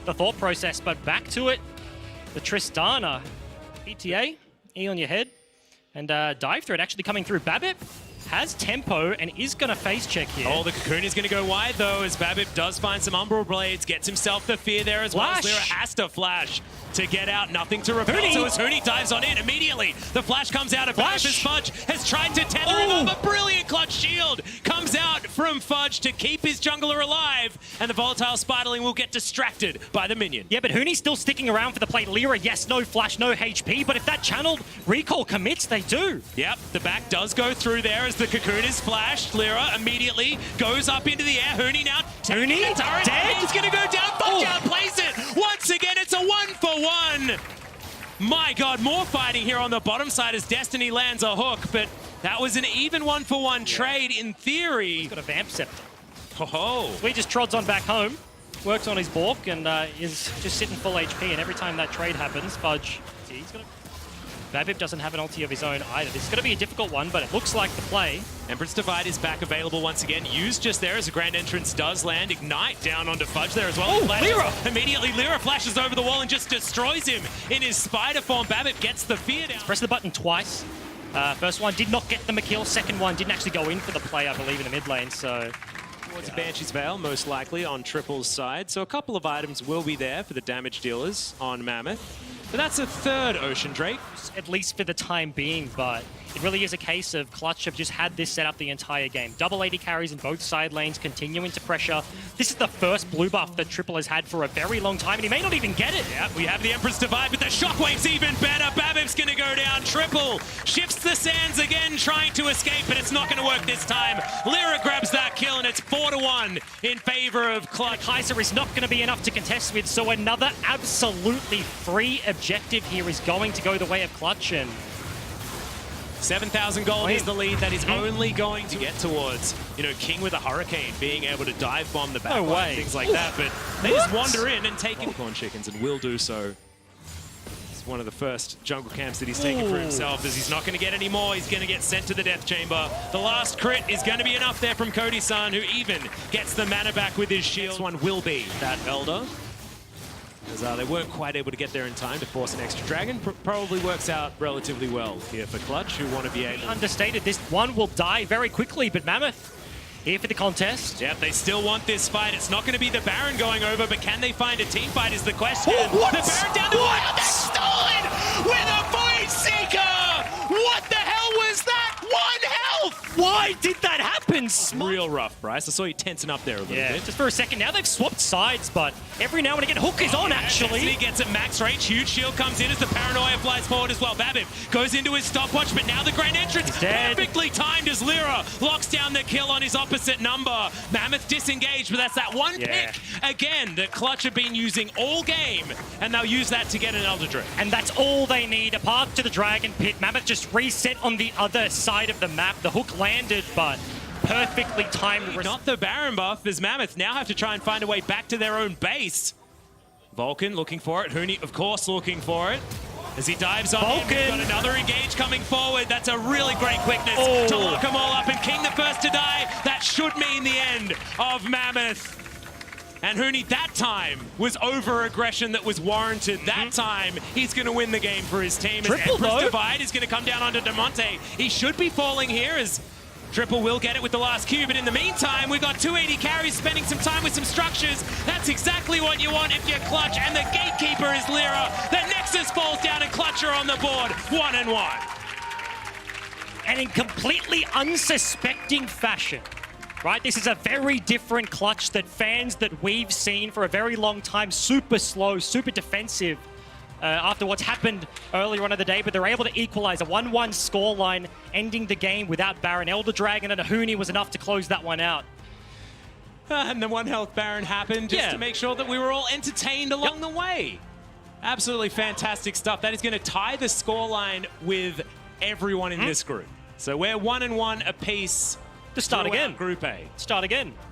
the thought process, but back to it. The Tristana, PTA, E on your head, and dive threat actually coming through. Babip has tempo and is going to face check here. Oh, the Cocoon is going to go wide, though, as Babip does find some Umbral Blades, gets himself the fear there as well. Lyra has to flash to get out, nothing to repel. So as Huni dives on in immediately, the flash comes out of Babip as Fudge has tried to tether him over. Brilliant clutch shield comes out from Fudge to keep his jungler alive, and the volatile Spiderling will get distracted by the minion. Yeah, but Huni's still sticking around for the plate. Lyra, yes, no flash, no HP, but if that channeled recall commits, they do. Yep, the back does go through there as the Cocoon is flashed. Lyra immediately goes up into the air. Huni now Huni dead. He's going to go down. Fudge outplays it. Once again, it's a 1-for-1. My God, more fighting here on the bottom side as Destiny lands a hook, but that was an even 1-for-1 trade in theory. He's got a Vamp Scepter. Oh. So he just trods on back home, works on his Bork, and is just sitting full HP, and every time that trade happens, Fudge, he's gonna... Babip doesn't have an ulti of his own either. This is going to be a difficult one, but it looks like the play. Empress Divide is back available once again. Used just there as a Grand Entrance does land. Ignite down onto Fudge there as well. Oh, Lyra! Immediately, Lyra flashes over the wall and just destroys him in his spider form. Babip gets the fear down. Press the button twice. First one did not get them a kill. Second one didn't actually go in for the play, I believe, in the mid lane, so... Towards Banshee's Veil, most likely, on Triple's side. So a couple of items will be there for the damage dealers on Mammoth. But that's a third Ocean Drake. At least for the time being, but it really is a case of Clutch have just had this set up the entire game. Double AD carries in both side lanes, continuing to pressure. This is the first blue buff that Triple has had for a very long time, and he may not even get it. Yeah, we have the Empress Divide, but the Shockwave's even better. Babip's going to go down. Triple shifts the sands again, trying to escape, but it's not going to work this time. Lyra grabs that kill, and it's 4-1 in favor of Clutch. Kaiser is not going to be enough to contest with, so another absolutely free objective here is going to go the way of Clutch, and 7,000 gold is the lead that is only going to get towards, you know, King with a Hurricane being able to dive bomb the back line, things like that, but they just wander in and take Corn Chickens, and will do so. It's one of the first jungle camps that he's taken for himself, as he's not going to get any more. He's going to get sent to the Death Chamber. The last crit is going to be enough there from Cody-san, who even gets the mana back with his shield. This one will be that Elder. As they weren't quite able to get there in time to force an extra dragon. Probably works out relatively well here for Clutch, who want to be able... Understated, this one will die very quickly, but Mammoth here for the contest. Yep, they still want this fight. It's not going to be the Baron going over, but can they find a team fight is the question. What? The Baron down the wild, that's stolen with a Void Seeker! What the hell was that? 1 health! Why did that happen? Real rough, Bryce. I saw you tensing up there a little bit. Just for a second. Now they've swapped sides, but every now and again, Hook is on, actually. He gets at max range. Huge shield comes in as the Paranoia flies forward as well. Babip goes into his stopwatch, but now the Grand Entrance perfectly timed as Lyra locks down the kill on his opposite number. Mammoth disengaged, but that's that one pick, again, that Clutch have been using all game, and they'll use that to get an Elder Drake. And that's all they need. A path to the Dragon Pit. Mammoth just reset on the other side of the map. The Hook landed, but perfectly timed. Not the Baron buff, as Mammoth now have to try and find a way back to their own base. Vulcan looking for it. Huni, of course, looking for it. As he dives on in, we've got another engage coming forward. That's a really great quickness to lock them all up. And King the first to die. That should mean the end of Mammoth. And Huni, that time, was over-aggression that was warranted. That time, he's going to win the game for his team. Triple, as Empress Divide is going to come down onto DeMonte. He should be falling here as Triple will get it with the last Q, but in the meantime, we've got 280 carries spending some time with some structures. That's exactly what you want if you're Clutch, and the gatekeeper is Lyra. The Nexus falls down and Clutch are on the board, 1-1. And in completely unsuspecting fashion, right? This is a very different Clutch that fans that we've seen for a very long time, super slow, super defensive, after what's happened earlier on in the day, but they're able to equalize a 1-1 scoreline, ending the game without Baron. Elder Dragon and a Huni was enough to close that one out. And the 1 health Baron happened just to make sure that we were all entertained along the way. Absolutely fantastic stuff. That is going to tie the scoreline with everyone in this group. So we're 1-1 apiece to start again. Group A. Start again.